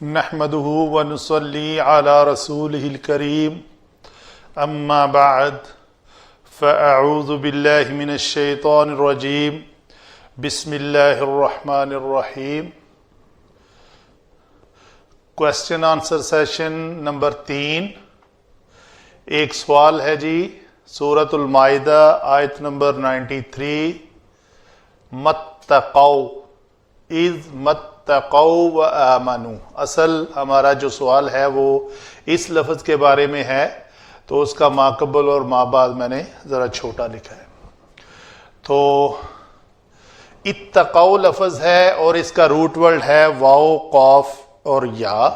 نحمده ونصلي على رسوله الكريم اما بعد فاعوذ بالله من الشيطان الرجيم بسم اللہ الرحمن الرحیم۔ Question answer session number 3۔ ایک سوال ہے جی، سورۃ المائدہ آیت نمبر 93، متقوا اذ متقوا وآمنوا۔ اصل ہمارا جو سوال ہے وہ اس لفظ کے بارے میں ہے، تو اس کا ما قبل اور ما بعد میں نے ذرا چھوٹا لکھا ہے۔ تو اتقوا لفظ ہے اور اس کا روٹ ورڈ ہے واو قاف اور یا۔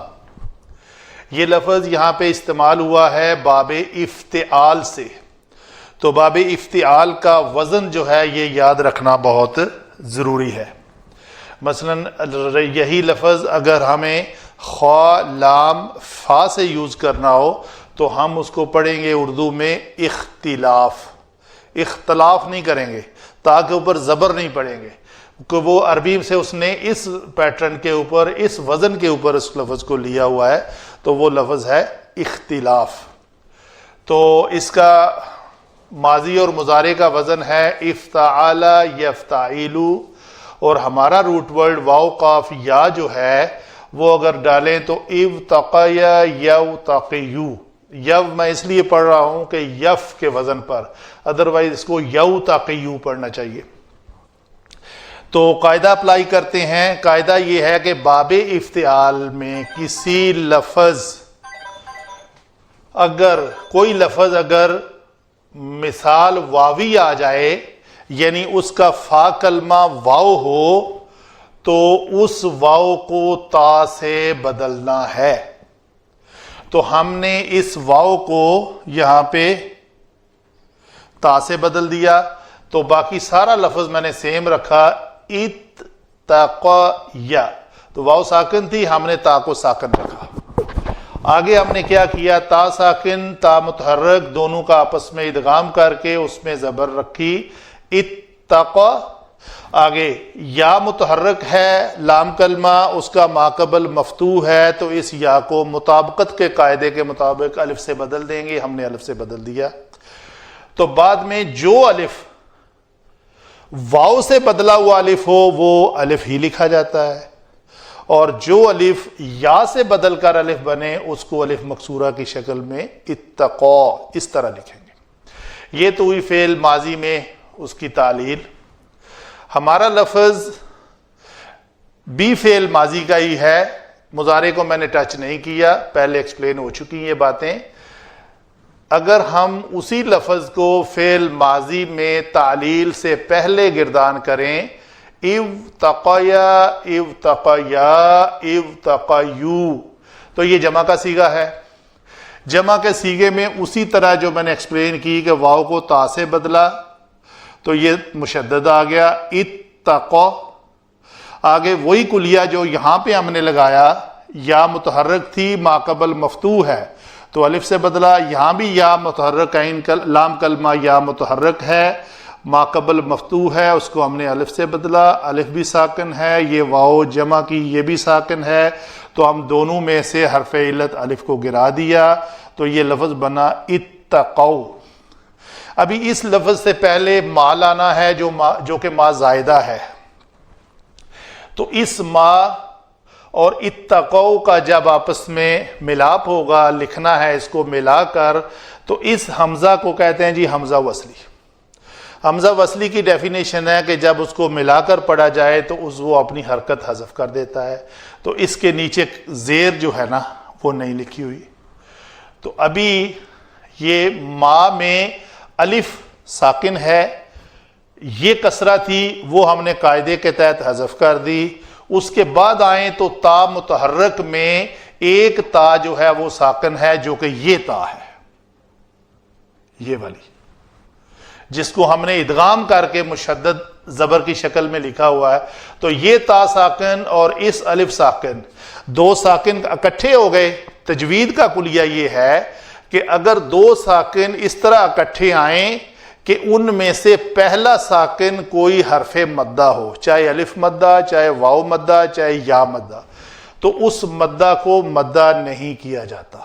یہ لفظ یہاں پہ استعمال ہوا ہے باب افتعال سے، تو باب افتعال کا وزن جو ہے یہ یاد رکھنا بہت ضروری ہے۔ مثلا یہی لفظ اگر ہمیں خا لام فا سے یوز کرنا ہو تو ہم اس کو پڑھیں گے اردو میں اختلاف نہیں کریں گے، تا کے اوپر زبر نہیں پڑھیں گے، کہ وہ عربی سے اس نے اس پیٹرن کے اوپر اس وزن کے اوپر اس لفظ کو لیا ہوا ہے، تو وہ لفظ ہے اختلاف۔ تو اس کا ماضی اور مضارع کا وزن ہے افتعال یفتعیل، اور ہمارا روٹ ورڈ واو قاف یا جو ہے وہ اگر ڈالیں تو ابتقی یوتقیو۔ یو میں اس لیے پڑھ رہا ہوں کہ یف کے وزن پر، ادروائز اس کو یوتقیو پڑھنا چاہیے۔ تو قاعدہ اپلائی کرتے ہیں۔ قاعدہ یہ ہے کہ باب افتعال میں کسی لفظ کوئی لفظ اگر مثال واوی آ جائے، یعنی اس کا فا کلمہ واو ہو، تو اس واو کو تا سے بدلنا ہے۔ تو ہم نے اس واو کو یہاں پہ تا سے بدل دیا، تو باقی سارا لفظ میں نے سیم رکھا اتقیا، تو واو ساکن تھی، ہم نے تا کو ساکن رکھا۔ آگے ہم نے کیا کیا، تا ساکن تا متحرک دونوں کا آپس میں ادغام کر کے اس میں زبر رکھی، اتقا۔ آگے یا متحرک ہے، لام کلمہ اس کا ماقبل مفتوح ہے، تو اس یا کو مطابقت کے قاعدے کے مطابق الف سے بدل دیں گے، ہم نے الف سے بدل دیا۔ تو بعد میں جو الف واو سے بدلا ہوا الف ہو وہ الف ہی لکھا جاتا ہے، اور جو الف یا سے بدل کر الف بنے اس کو الف مکسورہ کی شکل میں اتقا اس طرح لکھیں گے۔ یہ تو ہوئی فعل ماضی میں اس کی تعلیل۔ ہمارا لفظ بھی فعل ماضی کا ہی ہے، مضارع کو میں نے ٹچ نہیں کیا، پہلے ایکسپلین ہو چکی یہ باتیں۔ اگر ہم اسی لفظ کو فعل ماضی میں تعلیل سے پہلے گردان کریں، ابتقیا ابتقیا ابتقیو، تو یہ جمع کا صیغہ ہے۔ جمع کے صیغے میں اسی طرح جو میں نے ایکسپلین کی کہ واو کو تا سے بدلا تو یہ مشدد آ گیا اتقا۔ آگے وہی کلیہ جو یہاں پہ ہم نے لگایا، یا متحرک تھی ماقبل مفتوح ہے تو الف سے بدلا، یہاں بھی یا متحرک لام کلمہ یا متحرک ہے ماقبل مفتوح ہے، اس کو ہم نے الف سے بدلا، الف بھی ساکن ہے، یہ واو جمع کی یہ بھی ساکن ہے، تو ہم دونوں میں سے حرف علت الف کو گرا دیا، تو یہ لفظ بنا اتقوا۔ ابھی اس لفظ سے پہلے ما لانا ہے جو کہ ما زائدہ ہے، تو اس ما اور اتقوا کا جب آپس میں ملاپ ہوگا، لکھنا ہے اس کو ملا کر، تو اس حمزہ کو کہتے ہیں جی حمزہ وصلی۔ حمزہ وصلی کی ڈیفینیشن ہے کہ جب اس کو ملا کر پڑھا جائے تو وہ اپنی حرکت حذف کر دیتا ہے، تو اس کے نیچے زیر جو ہے نا وہ نہیں لکھی ہوئی۔ تو ابھی یہ ما میں الف ساکن ہے، یہ کسرہ تھی، وہ ہم نے قاعدے کے تحت حذف کر دی۔ اس کے بعد آئیں تو تا متحرک میں ایک تا جو ہے وہ ساکن ہے، جو کہ یہ تا ہے، یہ والی، جس کو ہم نے ادغام کر کے مشدد زبر کی شکل میں لکھا ہوا ہے۔ تو یہ تا ساکن اور اس الف ساکن، دو ساکن اکٹھے ہو گئے۔ تجوید کا کلیہ یہ ہے کہ اگر دو ساکن اس طرح اکٹھے آئیں کہ ان میں سے پہلا ساکن کوئی حرف مدہ ہو، چاہے الف مدہ، چاہے واو مدہ، چاہے یا مدہ، تو اس مدہ کو مدہ نہیں کیا جاتا.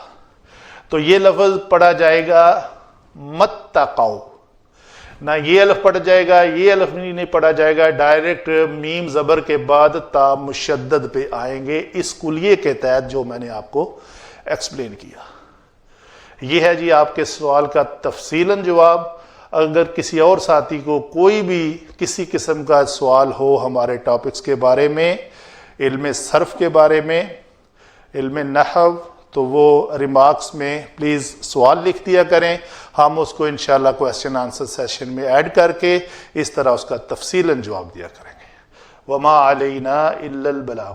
تو یہ لفظ پڑھا جائے گا متقو، نہ یہ الف پڑھا جائے گا، یہ الف نہیں پڑھا جائے گا، ڈائریکٹ میم زبر کے بعد تا مشدد پہ آئیں گے اس کلیے کے تحت جو میں نے آپ کو ایکسپلین کیا. یہ ہے جی آپ کے سوال کا تفصیلاً جواب. اگر کسی اور ساتھی کو کوئی بھی کسی قسم کا سوال ہو ہمارے ٹاپکس کے بارے میں، علم صرف کے بارے میں، علم نحو، تو وہ ریمارکس میں پلیز سوال لکھ دیا کریں. ہم اس کو انشاءاللہ کویسچن آنسر سیشن میں ایڈ کر کے اس طرح اس کا تفصیلاً جواب دیا کریں گے. وما علینا الا البلاغ.